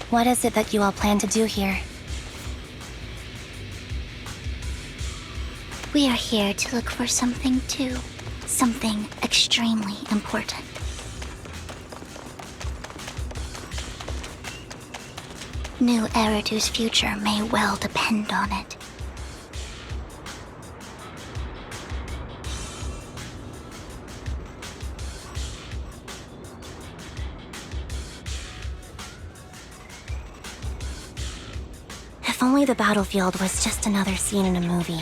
What is it that you all plan to do here? We are here to look for something too. Something extremely important. New Eridu's future may well depend on it. If only the battlefield was just another scene in a movie.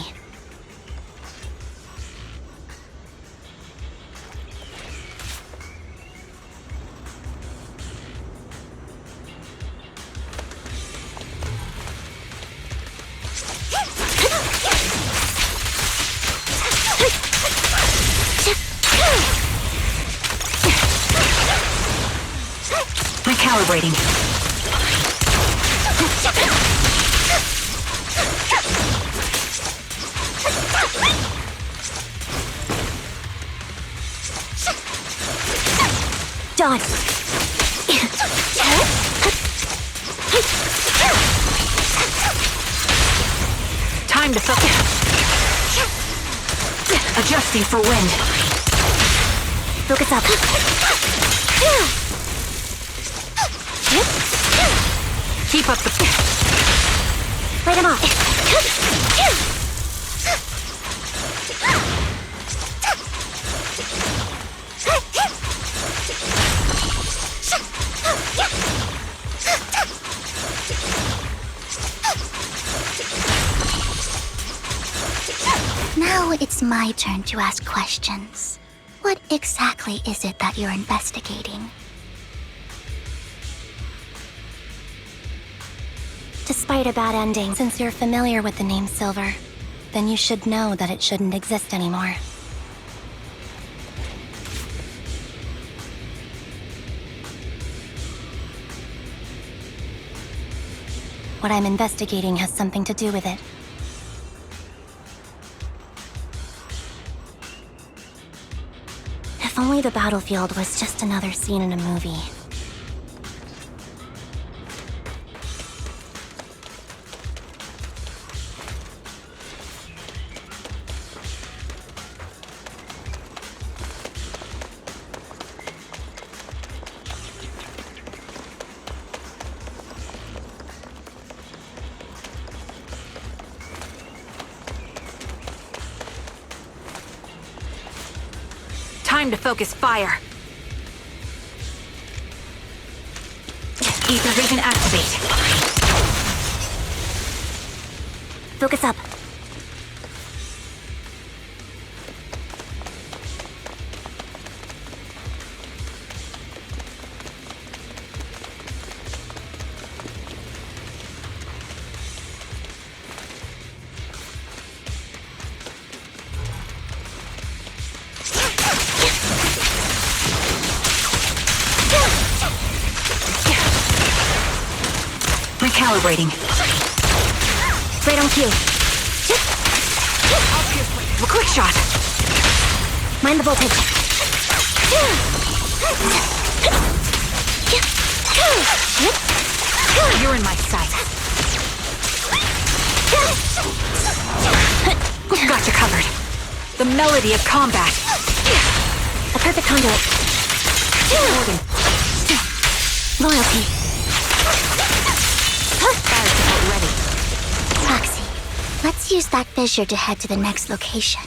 Recalibrating. Done. Time to focus. Adjusting for wind. Focus up. Keep up the... Light him off. Now it's my turn to ask questions. What exactly is it that you're investigating? Despite a bad ending, since you're familiar with the name Silver, then you should know that it shouldn't exist anymore. What I'm investigating has something to do with it. If only the battlefield was just another scene in a movie. Time to focus fire. Ether vision activate. Focus up. Recalibrating. Right on cue. A quick shot. Mind the voltage. You're in my sight. Got you covered. The melody of combat. A perfect conduit. Loyalty. Fire support ready. Roxy, let's use that fissure to head to the next location.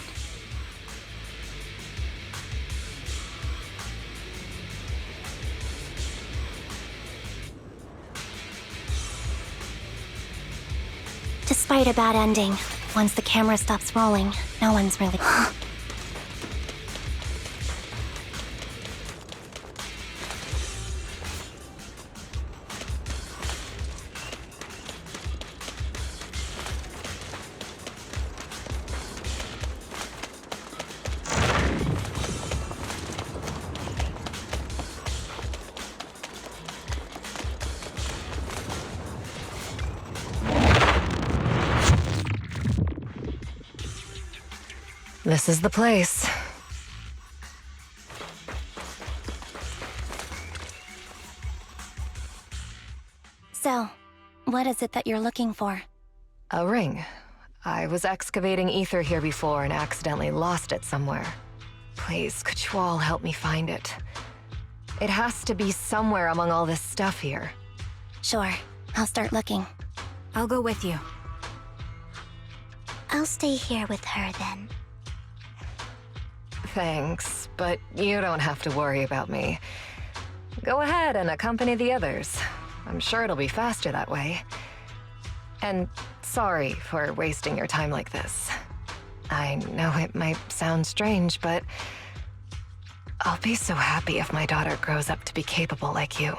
Despite a bad ending, once the camera stops rolling, no one's really... This is the place. So, what is it that you're looking for? A ring. I was excavating ether here before and accidentally lost it somewhere. Please, could you all help me find it? It has to be somewhere among all this stuff here. Sure, I'll start looking. I'll go with you. I'll stay here with her then. Thanks, but you don't have to worry about me. Go ahead and accompany the others. I'm sure it'll be faster that way. And sorry for wasting your time like this. I know it might sound strange, but I'll be so happy if my daughter grows up to be capable like you.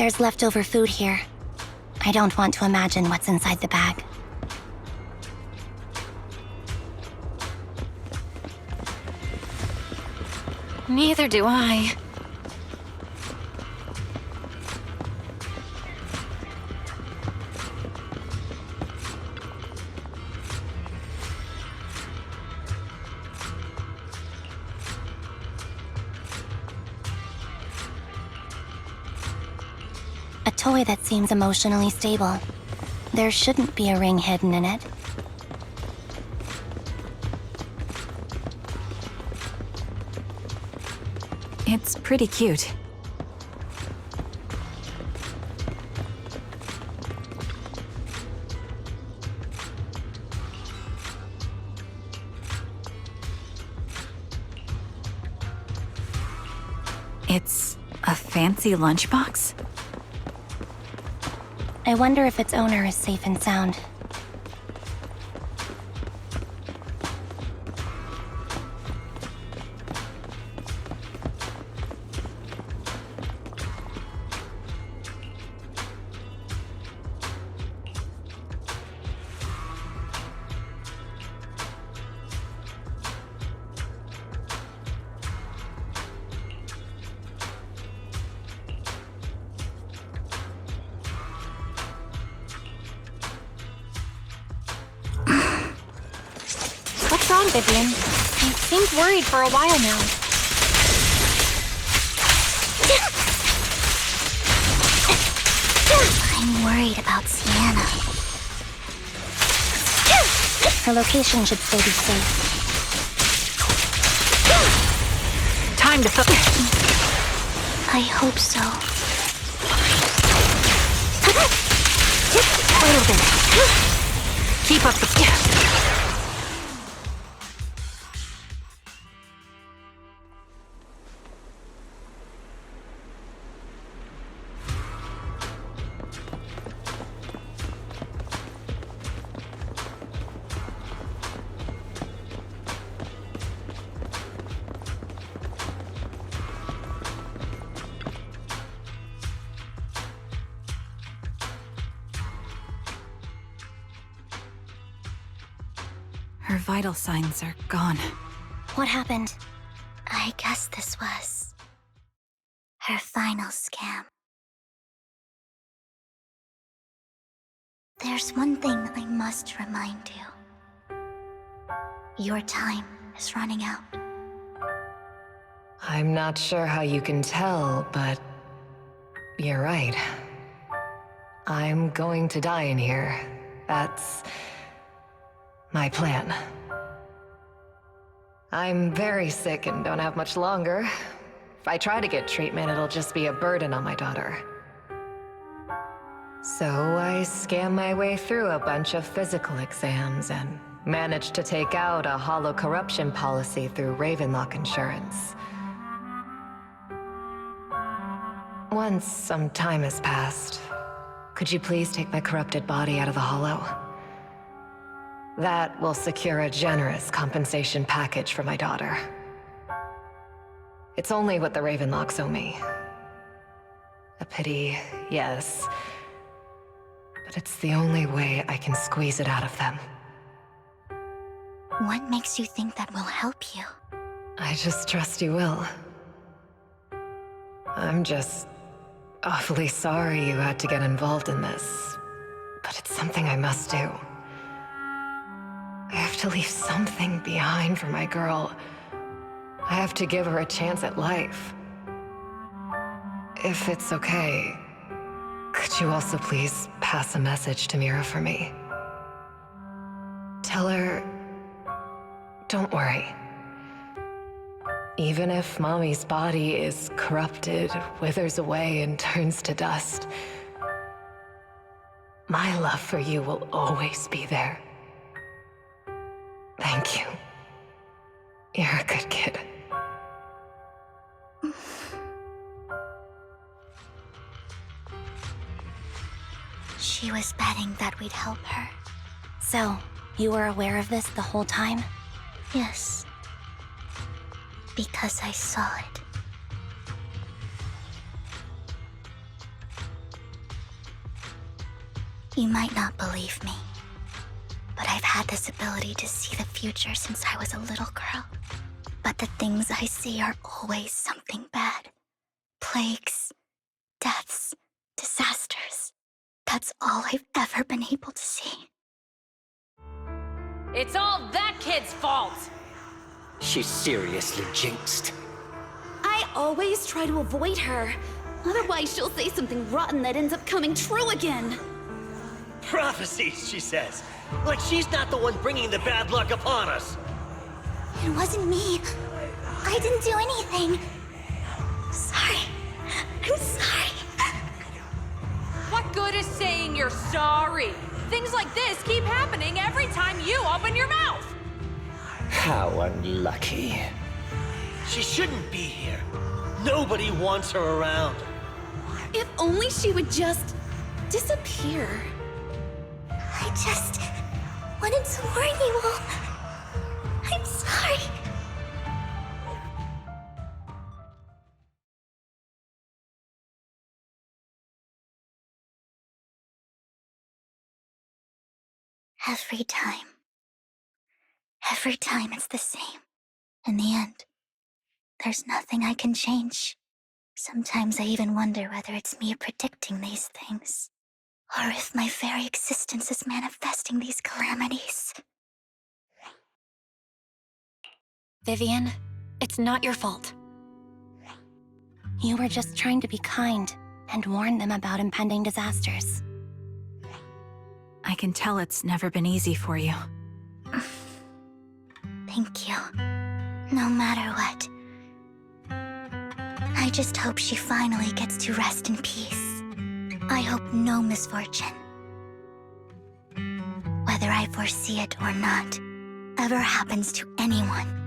There's leftover food here. I don't want to imagine what's inside the bag. Neither do I. A toy that seems emotionally stable. There shouldn't be a ring hidden in it. It's pretty cute. It's a fancy lunchbox? I wonder if its owner is safe and sound. wrong, Vivian? You seemed worried for a while now. I'm worried about Sienna. Her location should still be safe. Time to I hope so. keep up the... Her vital signs are gone. What happened? I guess this was her final scam. There's one thing I must remind you. Your time is running out. I'm not sure how you can tell, but you're right. I'm going to die in here. That's my plan. I'm very sick and don't have much longer. If I try to get treatment, it'll just be a burden on my daughter. So I scam my way through a bunch of physical exams and managed to take out a hollow corruption policy through Ravenlock Insurance. Once some time has passed, could you please take my corrupted body out of the hollow? That will secure a generous compensation package for my daughter. It's only what the Ravenlocks owe me. A pity, yes. But it's the only way I can squeeze it out of them. What makes you think that will help you? I just trust you will. I'm just awfully sorry you had to get involved in this. But it's something I must do. I have to leave something behind for my girl. I have to give her a chance at life. If it's okay, could you also please pass a message to Mira for me? Tell her, don't worry. Even if Mommy's body is corrupted, withers away, and turns to dust, my love for you will always be there. Thank you. You're a good kid. She was betting that we'd help her. So, you were aware of this the whole time? Yes. Because I saw it. You might not believe me, but I've had this ability to see the future since I was a little girl. But the things I see are always something bad. Plagues, deaths, disasters. That's all I've ever been able to see. It's all that kid's fault! She's seriously jinxed. I always try to avoid her. Otherwise, she'll say something rotten that ends up coming true again. Prophecies, she says. Like she's not the one bringing the bad luck upon us. It wasn't me. I didn't do anything. Sorry. I'm sorry. What good is saying you're sorry? Things like this keep happening every time you open your mouth! How unlucky. She shouldn't be here. Nobody wants her around. If only she would just disappear. I just wanted to warn you all. I'm sorry. Every time it's the same. In the end, there's nothing I can change. Sometimes I even wonder whether it's me predicting these things, or if my very existence is manifesting these calamities. Vivian, it's not your fault. You were just trying to be kind and warn them about impending disasters. I can tell it's never been easy for you. Thank you. No matter what. I just hope she finally gets to rest in peace. I hope no misfortune, whether I foresee it or not, ever happens to anyone.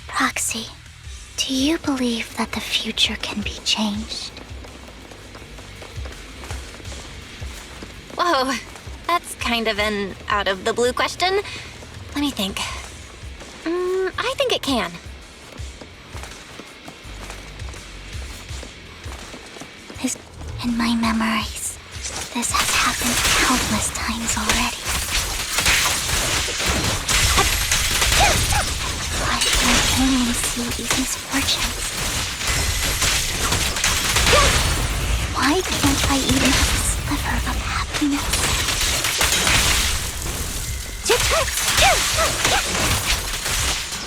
Proxy, do you believe that the future can be changed? Whoa, that's kind of an out-of-the-blue question. Let me think. I think it can. In my memories, this has happened countless times already. Why can't anyone see these misfortunes? Why can't I even have a sliver of happiness?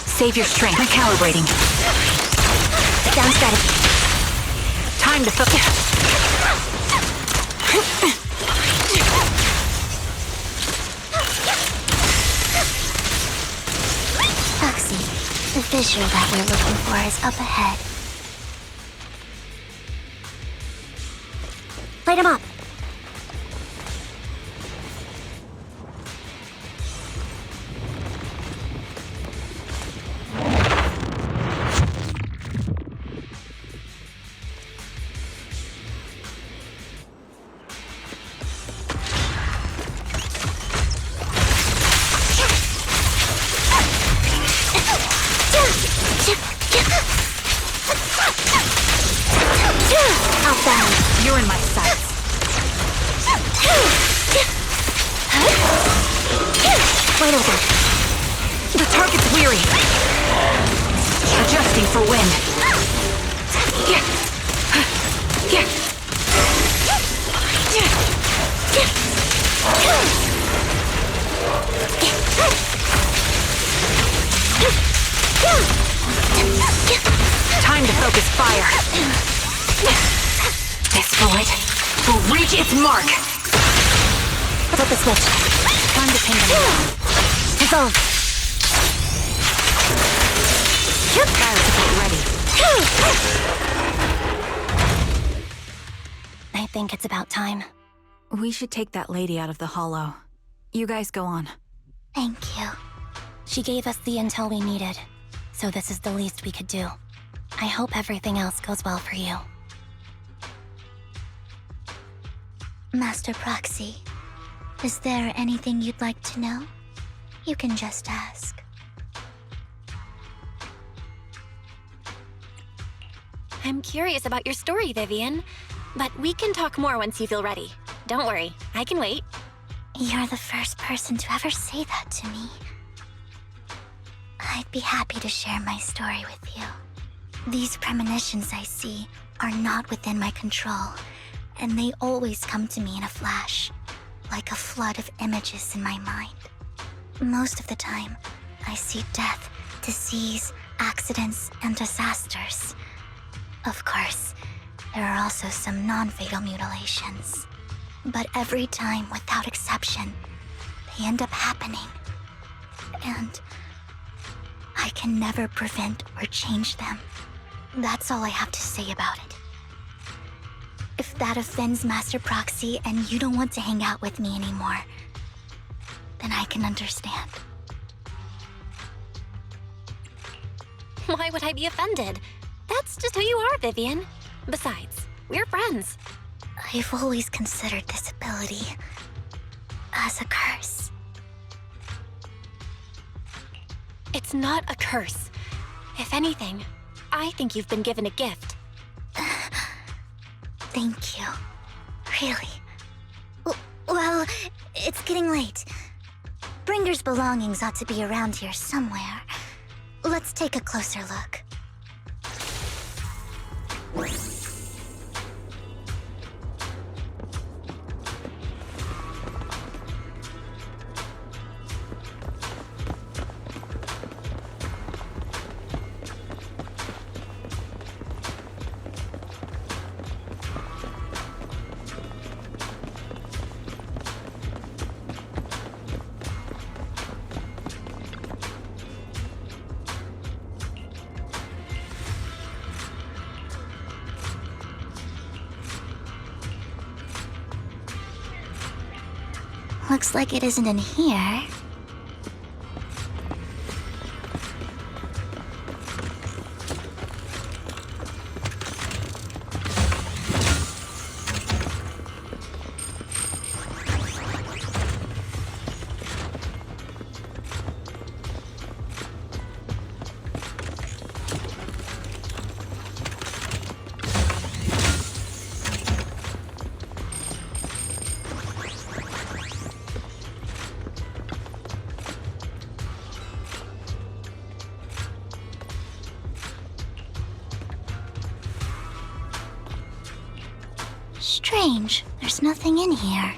Save your strength. Recalibrating. Down strategy. Time to focus. Proxy, the fissure that we're looking for is up ahead. Light him up. Outbound. You're in my sights. Wait over. The target's weary. Adjusting for wind. Time to focus fire. This bullet will reach its mark. Flip the switch. Time to pin them down. Dissolve. Fire support ready. I think it's about time. We should take that lady out of the hollow. You guys go on. Thank you. She gave us the intel we needed, so this is the least we could do. I hope everything else goes well for you. Master Proxy, is there anything you'd like to know? You can just ask. I'm curious about your story, Vivian, but we can talk more once you feel ready. Don't worry, I can wait. You're the first person to ever say that to me. I'd be happy to share my story with you. These premonitions I see are not within my control, and they always come to me in a flash, like a flood of images in my mind. Most of the time, I see death, disease, accidents, and disasters. Of course, there are also some non-fatal mutilations. But every time, without exception, they end up happening. And I can never prevent or change them. That's all I have to say about it. If that offends Master Proxy and you don't want to hang out with me anymore, then I can understand. Why would I be offended? That's just who you are, Vivian. Besides, we're friends. I've always considered this ability as a curse. It's not a curse. If anything, I think you've been given a gift. Thank you. Really. Well, it's getting late. Bringer's belongings ought to be around here somewhere. Let's take a closer look. Looks like it isn't in here. Strange, there's nothing in here.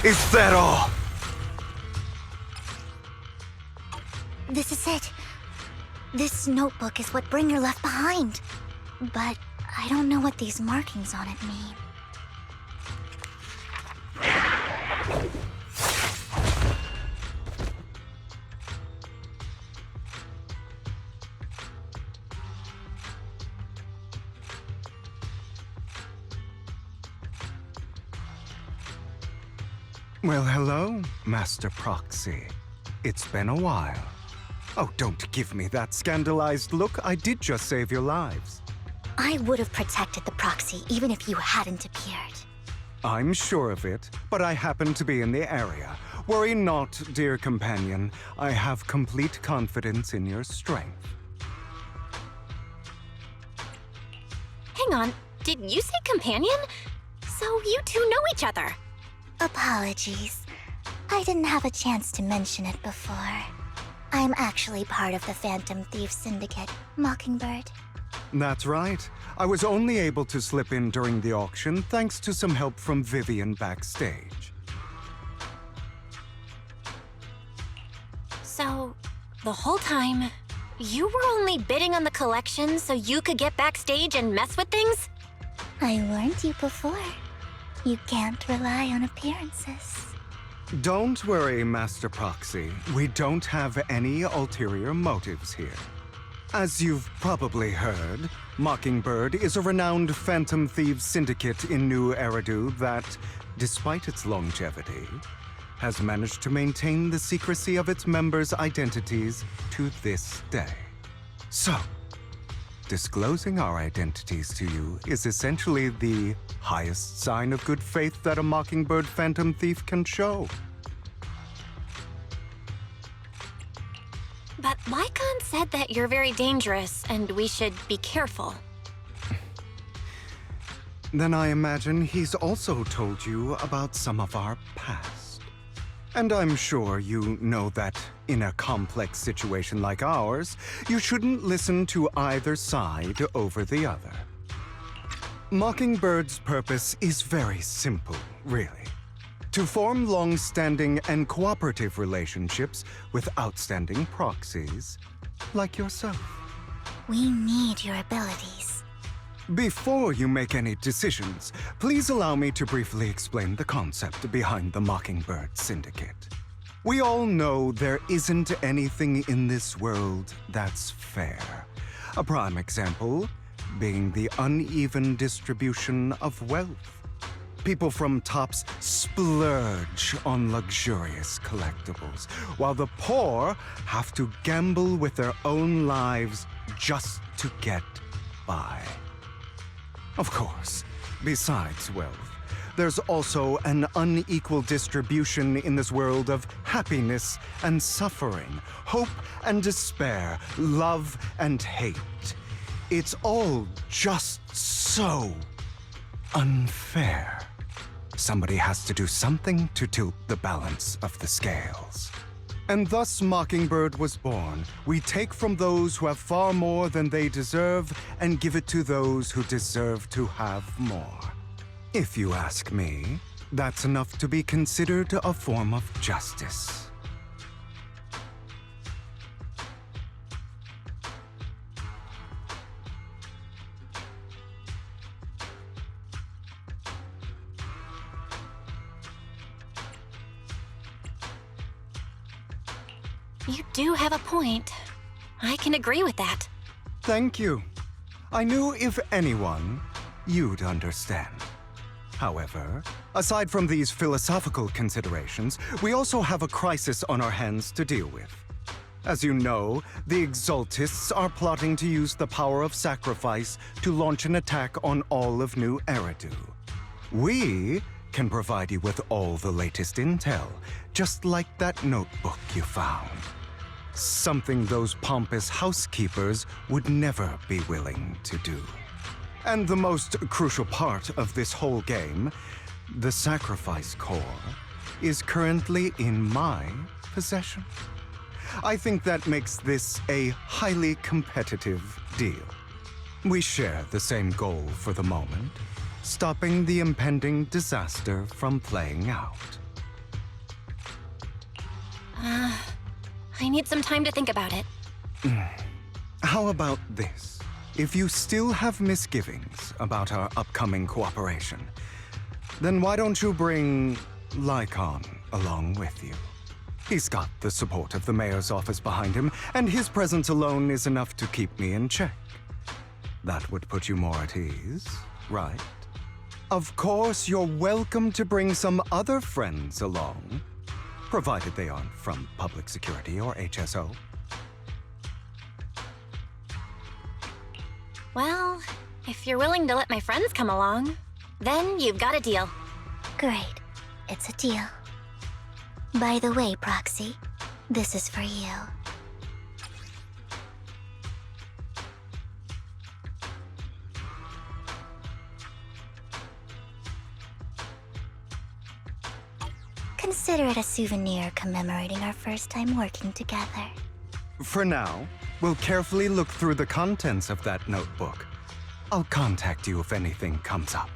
Is that all? This is it. This notebook is what Bringer left behind. But I don't know what these markings on it mean. Well, hello, Master Proxy. It's been a while. Oh, don't give me that scandalized look. I did just save your lives. I would have protected the proxy even if you hadn't appeared. I'm sure of it, but I happen to be in the area. Worry not, dear companion. I have complete confidence in your strength. Hang on, did you say companion? So you two know each other. Apologies. I didn't have a chance to mention it before. I'm actually part of the Phantom Thief Syndicate, Mockingbird. That's right. I was only able to slip in during the auction thanks to some help from Vivian backstage. So, the whole time, you were only bidding on the collection so you could get backstage and mess with things? I warned you before. You can't rely on appearances. Don't worry, Master Proxy. We don't have any ulterior motives here. As you've probably heard, Mockingbird is a renowned phantom thieves syndicate in New Eridu that, despite its longevity, has managed to maintain the secrecy of its members' identities to this day. So, disclosing our identities to you is essentially the highest sign of good faith that a Mockingbird phantom thief can show. But Lycon said that you're very dangerous and we should be careful. Then I imagine he's also told you about some of our past. And I'm sure you know that in a complex situation like ours, you shouldn't listen to either side over the other. Mockingbird's purpose is very simple, really. To form long-standing and cooperative relationships with outstanding proxies like yourself. We need your abilities. Before you make any decisions, please allow me to briefly explain the concept behind the Mockingbird Syndicate. We all know there isn't anything in this world that's fair. A prime example being the uneven distribution of wealth. People from tops splurge on luxurious collectibles, while the poor have to gamble with their own lives just to get by. Of course, besides wealth, there's also an unequal distribution in this world of happiness and suffering, hope and despair, love and hate. It's all just so unfair. Somebody has to do something to tilt the balance of the scales. And thus Mockingbird was born. We take from those who have far more than they deserve and give it to those who deserve to have more. If you ask me, that's enough to be considered a form of justice. You do have a point. I can agree with that. Thank you. I knew if anyone, you'd understand. However, aside from these philosophical considerations, we also have a crisis on our hands to deal with. As you know, the Exaltists are plotting to use the power of sacrifice to launch an attack on all of New Eridu. We can provide you with all the latest intel, just like that notebook you found. Something those pompous housekeepers would never be willing to do. And the most crucial part of this whole game, the sacrifice core, is currently in my possession. I think that makes this a highly competitive deal. We share the same goal for the moment, stopping the impending disaster from playing out. I need some time to think about it. How about this? If you still have misgivings about our upcoming cooperation, then why don't you bring Lycon along with you? He's got the support of the mayor's office behind him, and his presence alone is enough to keep me in check. That would put you more at ease, right? Of course, you're welcome to bring some other friends along, provided they aren't from public security or HSO. Well, if you're willing to let my friends come along, then you've got a deal. Great. It's a deal. By the way, Proxy, this is for you. Consider it a souvenir commemorating our first time working together. For now, we'll carefully look through the contents of that notebook. I'll contact you if anything comes up.